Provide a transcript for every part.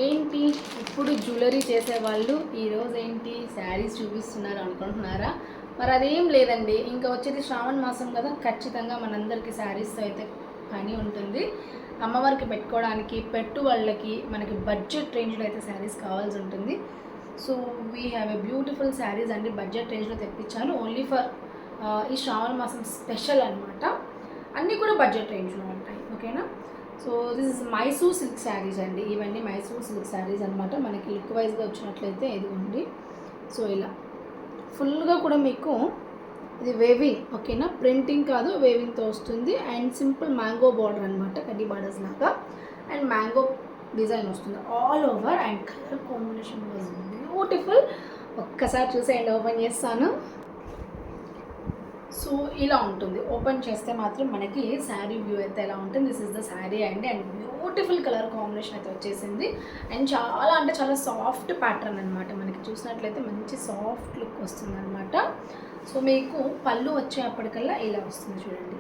ఏంటి ఇప్పుడు జ్యువెలరీ చేసేవాళ్ళు ఈరోజు ఏంటి శారీస్ చూపిస్తున్నారు అనుకుంటున్నారా? మరి అదేం లేదండి. ఇంకా వచ్చేది శ్రావణ మాసం కదా, ఖచ్చితంగా మనందరికీ శారీస్తో అయితే పని ఉంటుంది. అమ్మవారికి పెట్టుకోవడానికి, పెట్టు వాళ్ళకి మనకి బడ్జెట్ రేంజ్లో అయితే శారీస్ కావాల్సి ఉంటుంది. So we have a beautiful saris అండి, బడ్జెట్ రేంజ్లో తెప్పించాను. ఓన్లీ ఫర్ ఈ శ్రావణ మాసం స్పెషల్ అనమాట. అన్నీ కూడా బడ్జెట్ రేంజ్లో ఉంటాయి, ఓకేనా? So this is Mysore silk saris అండి. ఇవన్నీ మైసూర్ సిల్క్ శారీస్ అనమాట. మనకి లుక్ వైజ్గా వచ్చినట్లయితే ఇదిగోండి. సో ఇలా ఫుల్గా కూడా మీకు ఇది వేవింగ్, ఓకేనా? ప్రింటింగ్ కాదు, వేవింగ్తో వస్తుంది. అండ్ సింపుల్ మ్యాంగో బార్డర్ అనమాట, కడ్డీ బార్డర్స్ లాగా. అండ్ మ్యాంగో డిజైన్ వస్తుంది all over. And colour combination was beautiful. ఒక్కసారి చూసేయండి, ఓపెన్ చేస్తాను. సో ఇలా ఉంటుంది. ఓపెన్ చేస్తే మాత్రం మనకి శారీ వ్యూ అయితే ఎలా ఉంటుంది. దిస్ ఇస్ ద శారీ అండి. అండ్ బ్యూటిఫుల్ కలర్ కాంబినేషన్ అయితే వచ్చేసింది. అండ్ చాలా అంటే చాలా సాఫ్ట్ ప్యాటర్న్ అనమాట. మనకి చూసినట్లయితే మంచి సాఫ్ట్ లుక్ వస్తుంది అనమాట. సో మీకు పళ్ళు వచ్చేప్పటికల్లా ఇలా వస్తుంది చూడండి,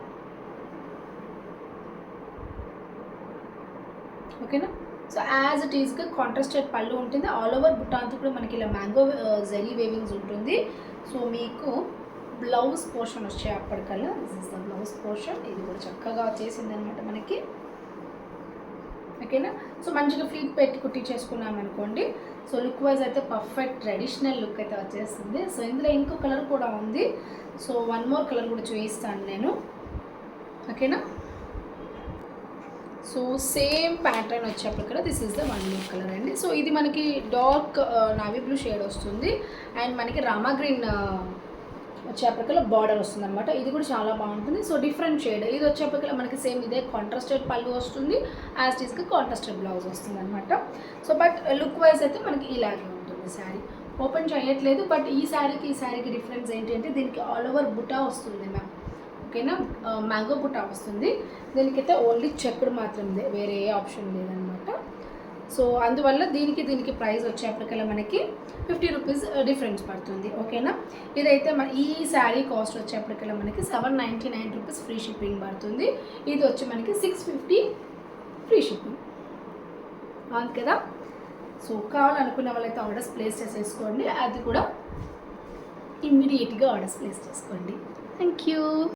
ఓకేనా? సో యాజ్ ఇట్ ఈస్గా కాంట్రాస్టెడ్ పళ్ళు ఉంటుంది. ఆల్ ఓవర్ బుట్ట అంతా కూడా మనకి ఇలా మ్యాంగో జెరీ వేవింగ్స్ ఉంటుంది. సో మీకు బ్లౌజ్ పోర్షన్ వచ్చేప్పటికల్లా this is the blouse portion. ఇది కూడా చక్కగా వచ్చేసింది అనమాట మనకి, ఓకేనా? సో మంచిగా ఫ్లీట్ పెట్టి కుట్టి చేసుకున్నాం అనుకోండి. సో లుక్ వైజ్ అయితే పర్ఫెక్ట్ ట్రెడిషనల్ లుక్ అయితే వచ్చేస్తుంది. సో ఇందులో ఇంకో కలర్ కూడా ఉంది. సో వన్ మోర్ కలర్ కూడా చూపిస్తాను నేను, ఓకేనా? సో సేమ్ ప్యాటర్న్ వచ్చేప్పటికల్లా this is the one more colour అండి. సో ఇది మనకి డార్క్ నావీ బ్లూ షేడ్ వస్తుంది. అండ్ మనకి రామా గ్రీన్ వచ్చేప్పటికల్లా బార్డర్ వస్తుంది అనమాట. ఇది కూడా చాలా బాగుంటుంది. So different shade. ఇది వచ్చేప్పటికల్లా మనకి సేమ్ ఇదే కాంట్రాస్టెడ్ పళ్ళు వస్తుంది, యాజ్ టీస్గా కాంట్రాస్టెడ్ బ్లౌజ్ వస్తుంది అనమాట. సో బట్ లుక్ వైజ్ అయితే మనకి ఇలాగే ఉంటుంది శారీ. ఓపెన్ చేయట్లేదు, బట్ ఈ శారీకి డిఫరెన్స్ ఏంటి అంటే దీనికి ఆల్ ఓవర్ బుటా వస్తుంది మ్యామ్, ఓకేనా? మ్యాంగో బుటా వస్తుంది. దీనికైతే ఓన్లీ చెక్కుడు మాత్రమే, వేరే ఏ ఆప్షన్ లేదనమాట. సో అందువల్ల దీనికి ప్రైస్ వచ్చేప్పటికల్లా మనకి 50 రూపీస్ డిఫరెన్స్ పడుతుంది, ఓకేనా? ఇదైతే ఈ శారీ కాస్ట్ వచ్చేప్పటికల్లా మనకి 799 రూపీస్ ఫ్రీ షిప్పింగ్ పడుతుంది. ఇది వచ్చి మనకి 650 ఫ్రీ షిప్పింగ్, అవును కదా? సో కావాలనుకున్న వాళ్ళైతే ఆర్డర్స్ ప్లేస్ చేసేసుకోండి. అది కూడా ఇమ్మీడియట్గా ఆర్డర్స్ ప్లేస్ చేసుకోండి. Thank you.